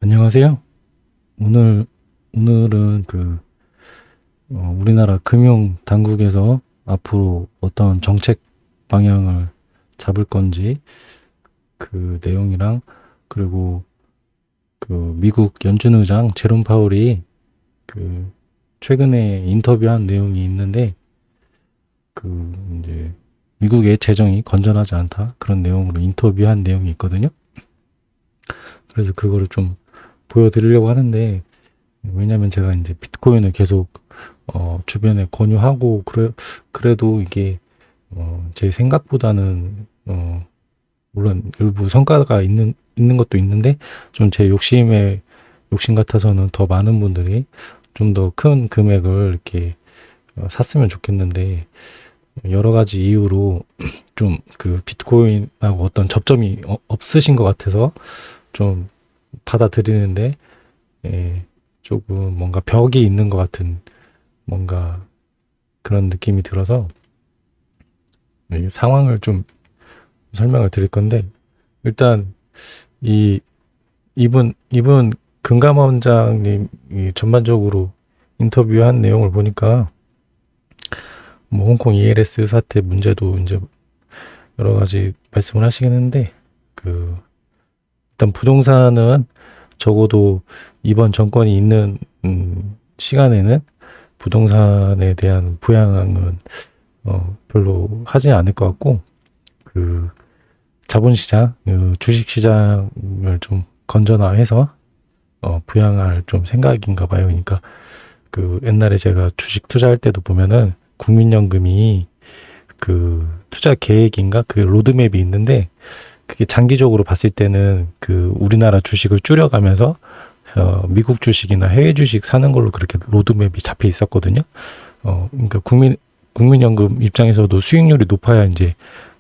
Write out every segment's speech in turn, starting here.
안녕하세요. 오늘, 오늘은 우리나라 금융 당국에서 앞으로 어떤 정책 방향을 잡을 건지 그 내용이랑, 그리고 미국 연준 의장 제롬 파월이 그 최근에 인터뷰한 내용이 있는데, 이제 미국의 재정이 건전하지 않다, 그런 내용으로 인터뷰한 내용이 있거든요. 그래서 그거를 좀 보여드리려고 하는데, 왜냐면 제가 이제 비트코인을 계속 주변에 권유하고 그래도 이게 제 생각보다는 물론 일부 성과가 있는 것도 있는데, 좀 제 욕심 같아서는 더 많은 분들이 좀 더 큰 금액을 이렇게 샀으면 좋겠는데, 여러 가지 이유로 좀 비트코인하고 어떤 접점이 없으신 것 같아서 좀 받아들이는데, 예, 조금 뭔가 벽이 있는 것 같은 뭔가 그런 느낌이 들어서 이 상황을 좀 설명을 드릴 건데, 일단 이 이분 금감원장님이 전반적으로 인터뷰한 내용을 보니까, 뭐 홍콩 ELS 사태 문제도 이제 여러 가지 말씀을 하시겠는데, 일단 부동산은 적어도 이번 정권이 있는 시간에는 부동산에 대한 부양은 별로 하지 않을 것 같고, 그 자본시장, 주식시장을 좀 건전화해서 부양할 좀 생각인가 봐요. 그러니까 옛날에 제가 주식 투자할 때도 보면은 국민연금이 투자 계획인가 그 로드맵이 있는데, 그게 장기적으로 봤을 때는 우리나라 주식을 줄여가면서 미국 주식이나 해외 주식 사는 걸로 그렇게 로드맵이 잡혀 있었거든요. 그러니까 국민연금 입장에서도 수익률이 높아야 이제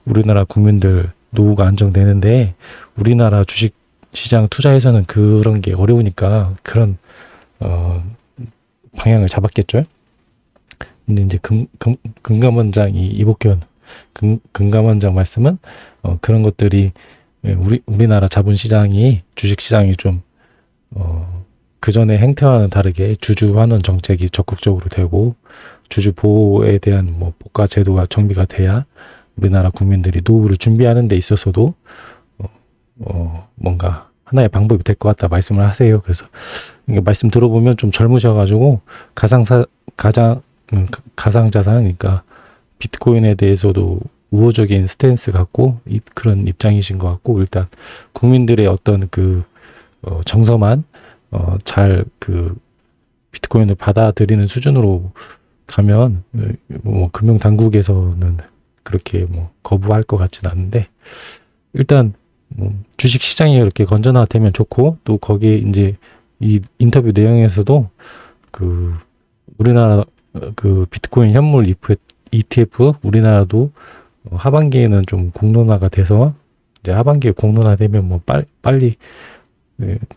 우리나라 국민들 노후가 안정되는데, 우리나라 주식 시장 투자에서는 그런 게 어려우니까 그런 방향을 잡았겠죠. 근데 이제 금감원장이 이복현 금감원장 말씀은 그런 것들이, 우리나라 자본시장이 주식시장이 좀 그전에 행태와는 다르게 주주환원 정책이 적극적으로 되고, 주주 보호에 대한 뭐 복과 제도가 정비가 돼야 우리나라 국민들이 노후를 준비하는 데 있어서도 뭔가 하나의 방법이 될 것 같다 말씀을 하세요. 그래서 이게 말씀 들어보면 좀 젊으셔가지고 가상자산, 그러니까 비트코인에 대해서도 우호적인 스탠스 갖고 그런 입장이신 것 같고, 일단 국민들의 어떤 정서만 잘 비트코인을 받아들이는 수준으로 가면, 뭐 금융 당국에서는 그렇게 뭐 거부할 것 같진 않은데, 일단 주식 시장이 이렇게 건전화되면 좋고, 또 거기에 이제 이 인터뷰 내용에서도 우리나라 비트코인 현물 ETF 우리나라도 하반기에는 좀 공론화가 돼서, 이제 하반기에 공론화되면 뭐 빨리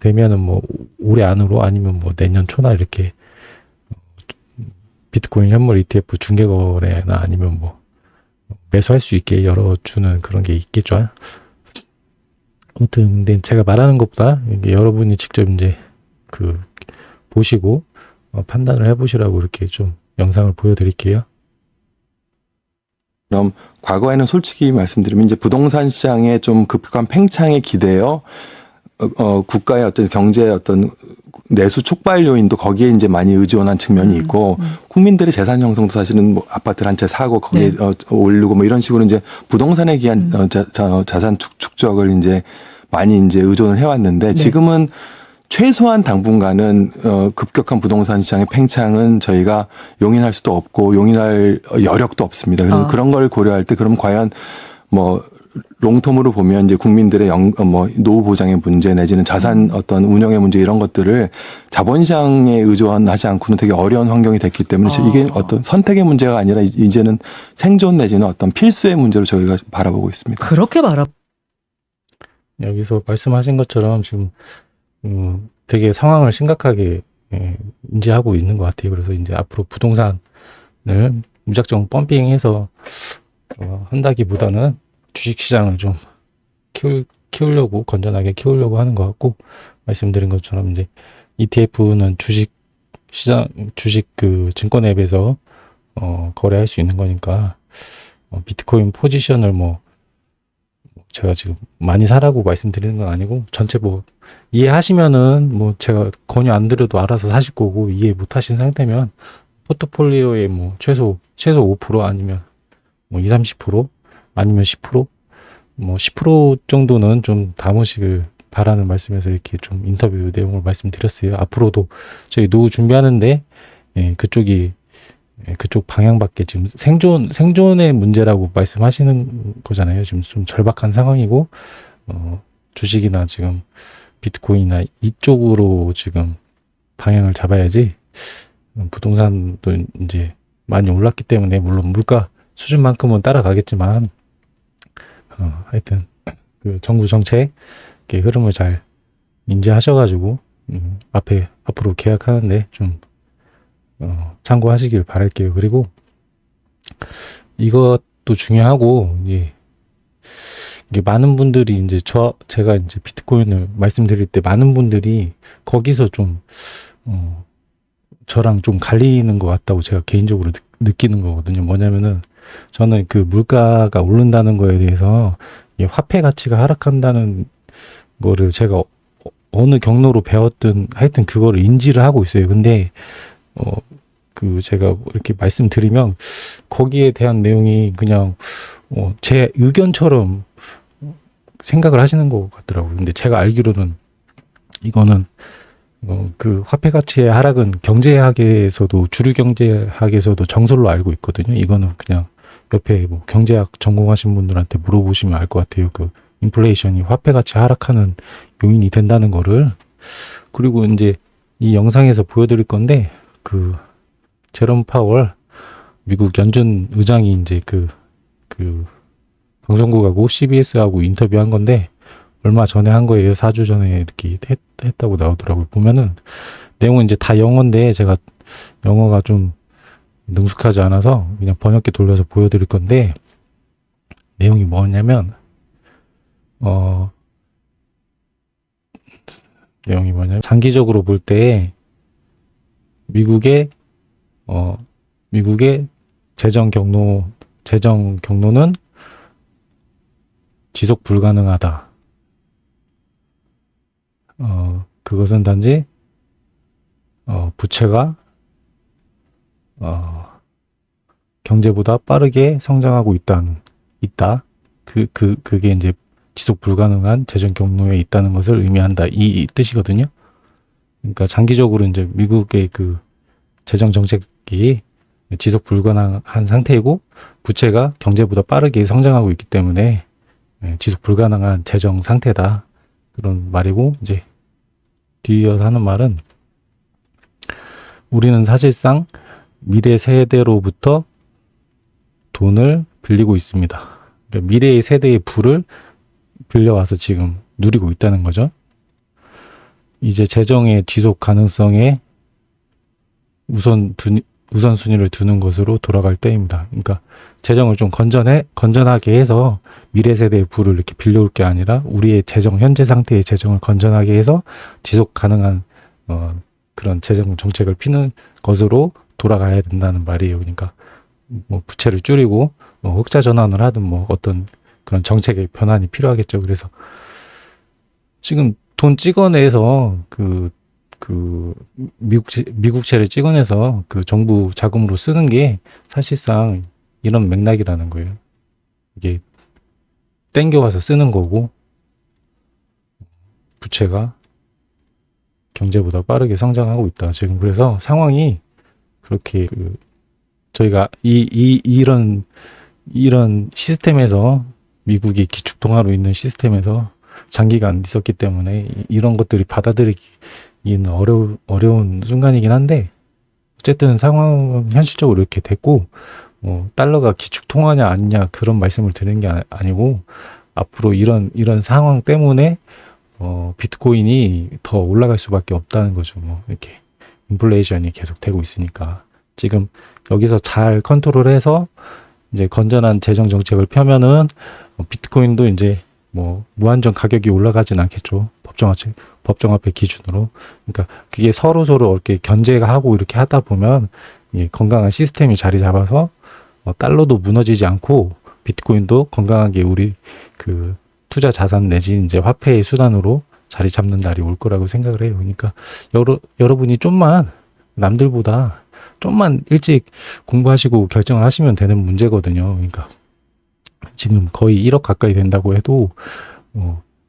되면은 뭐 올해 안으로 아니면 뭐 내년 초나 이렇게 비트코인 현물 ETF 중개거래나 아니면 뭐 매수할 수 있게 열어주는 그런 게 있겠죠. 아무튼 근데 제가 말하는 것보다 이게 여러분이 직접 이제 보시고 판단을 해보시라고 이렇게 좀 영상을 보여드릴게요. 그럼 과거에는 솔직히 말씀드리면 이제 부동산 시장에 좀 급격한 팽창에 기대어 국가의 어떤 경제 어떤 내수 촉발 요인도 거기에 이제 많이 의존한 측면이 있고, 국민들의 재산 형성도 사실은 뭐 아파트를 한 채 사고 거기에 올리고 뭐 이런 식으로 이제 부동산에 기한 자산 축적을 이제 많이 이제 의존을 해왔는데, 지금은 최소한 당분간은 급격한 부동산 시장의 팽창은 저희가 용인할 수도 없고 용인할 여력도 없습니다. 그래서 그런 걸 고려할 때, 그럼 과연 뭐 롱텀으로 보면 이제 국민들의 노후 보장의 문제 내지는 자산 어떤 운영의 문제, 이런 것들을 자본시장에 의존하지 않고는 되게 어려운 환경이 됐기 때문에 이게 어떤 선택의 문제가 아니라 이제는 생존 내지는 어떤 필수의 문제로 저희가 바라보고 있습니다. 그렇게 여기서 말씀하신 것처럼 지금 되게 상황을 심각하게 인지하고 있는 것 같아요. 그래서 이제 앞으로 부동산을 무작정 펌핑해서 한다기보다는 주식시장을 좀 키우려고, 건전하게 키우려고 하는 것 같고, 말씀드린 것처럼 이제 ETF는 주식 그 증권 앱에서 거래할 수 있는 거니까 비트코인 포지션을 뭐 제가 지금 많이 사라고 말씀드리는 건 아니고 전체 뭐 이해하시면은 뭐 제가 권유 안 드려도 알아서 사실 거고, 이해 못 하신 상태면 포트폴리오에 뭐 최소 5% 아니면 뭐 2, 30% 아니면 10% 뭐 10% 정도는 좀 담으시길 바라는 말씀에서 이렇게 좀 인터뷰 내용을 말씀드렸어요. 앞으로도 저희 노후 준비하는데 그쪽 방향밖에 지금 생존의 문제라고 말씀하시는 거잖아요. 지금 좀 절박한 상황이고 주식이나 지금 비트코인이나 이쪽으로 지금 방향을 잡아야지, 부동산도 이제 많이 올랐기 때문에 물론 물가 수준만큼은 따라가겠지만 하여튼 그 정부 정책의 흐름을 잘 인지하셔가지고 앞으로 계약하는데 좀 참고하시길 바랄게요. 그리고 이것도 중요하고, 이게 많은 분들이 이제 제가 이제 비트코인을 말씀드릴 때 많은 분들이 거기서 좀 저랑 좀 갈리는 것 같다고 제가 개인적으로 느끼는 거거든요. 뭐냐면은 저는 그 물가가 오른다는 거에 대해서 이 화폐 가치가 하락한다는 거를 제가 어느 경로로 배웠든 하여튼 그거를 인지를 하고 있어요. 근데 그 제가 이렇게 말씀드리면 거기에 대한 내용이 그냥 제 의견처럼 생각을 하시는 것 같더라고요. 근데 제가 알기로는 이거는 그 화폐 가치의 하락은 경제학에서도, 주류 경제학에서도 정설로 알고 있거든요. 이거는 그냥 옆에 뭐 경제학 전공하신 분들한테 물어보시면 알 것 같아요. 그 인플레이션이 화폐 가치 하락하는 요인이 된다는 거를. 그리고 이제 이 영상에서 보여드릴 건데, 그 제롬 파월 미국 연준 의장이 이제 그 방송국하고 CBS하고 인터뷰한 건데, 얼마 전에 한 거예요. 4주 전에 이렇게 했다고 나오더라고요. 보면은 내용은 이제 다 영어인데 제가 영어가 좀 능숙하지 않아서 그냥 번역기 돌려서 보여드릴 건데, 내용이 뭐냐면 장기적으로 볼 때 미국의 재정 경로는 지속 불가능하다. 그것은 단지 부채가 경제보다 빠르게 성장하고 있다. 그게 이제 지속 불가능한 재정 경로에 있다는 것을 의미한다. 이 뜻이거든요. 그러니까 장기적으로 이제 미국의 그 재정 정책이 지속 불가능한 상태이고, 부채가 경제보다 빠르게 성장하고 있기 때문에 지속 불가능한 재정 상태다. 그런 말이고, 이제 뒤이어서 하는 말은, 우리는 사실상 미래 세대로부터 돈을 빌리고 있습니다. 그러니까 미래의 세대의 부를 빌려와서 지금 누리고 있다는 거죠. 이제 재정의 지속 가능성에 우선순위를 두는 것으로 돌아갈 때입니다. 그러니까 재정을 좀 건전하게 해서 미래 세대의 부를 이렇게 빌려올 게 아니라 우리의 현재 상태의 재정을 건전하게 해서 지속 가능한 그런 재정 정책을 피는 것으로 돌아가야 된다는 말이에요. 그러니까 뭐 부채를 줄이고 흑자 전환을 하든 뭐 어떤 그런 정책의 변환이 필요하겠죠. 그래서 지금 돈 찍어내서 미국채를 찍어내서 그 정부 자금으로 쓰는 게 사실상 이런 맥락이라는 거예요. 이게 땡겨와서 쓰는 거고, 부채가 경제보다 빠르게 성장하고 있다. 지금 그래서 상황이 그렇게 저희가 이런 시스템에서, 미국이 기축통화로 있는 시스템에서 장기간 있었기 때문에 이런 것들이 받아들이기는 어려운 순간이긴 한데, 어쨌든 상황은 현실적으로 이렇게 됐고, 달러가 기축통화냐 아니냐 그런 말씀을 드리는 게 아니고, 앞으로 이런 상황 때문에 비트코인이 더 올라갈 수밖에 없다는 거죠. 이렇게 인플레이션이 계속 되고 있으니까 지금 여기서 잘 컨트롤해서 이제 건전한 재정 정책을 펴면은 비트코인도 이제 뭐 무한정 가격이 올라가진 않겠죠. 법정화폐 기준으로. 그러니까 그게 서로 이렇게 견제가 하고 이렇게 하다 보면 건강한 시스템이 자리 잡아서 달러도 무너지지 않고 비트코인도 건강하게 우리 그 투자 자산 내지 이제 화폐의 수단으로 자리 잡는 날이 올 거라고 생각을 해요. 그러니까 여러분이 좀만 남들보다 좀만 일찍 공부하시고 결정을 하시면 되는 문제거든요. 그러니까 지금 거의 1억 가까이 된다고 해도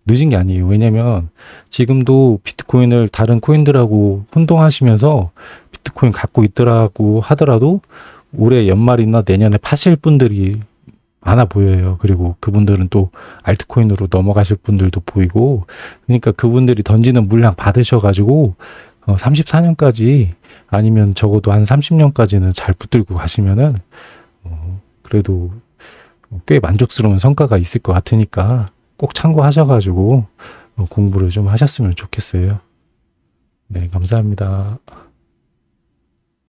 늦은 게 아니에요. 왜냐면 지금도 비트코인을 다른 코인들하고 혼동하시면서 비트코인 갖고 있더라고 하더라도 올해 연말이나 내년에 파실 분들이 많아 보여요. 그리고 그분들은 또 알트코인으로 넘어가실 분들도 보이고, 그러니까 그분들이 던지는 물량 받으셔가지고 34년까지 아니면 적어도 한 30년까지는 잘 붙들고 가시면은 그래도 꽤 만족스러운 성과가 있을 것 같으니까 꼭 참고하셔가지고 공부를 좀 하셨으면 좋겠어요. 네, 감사합니다.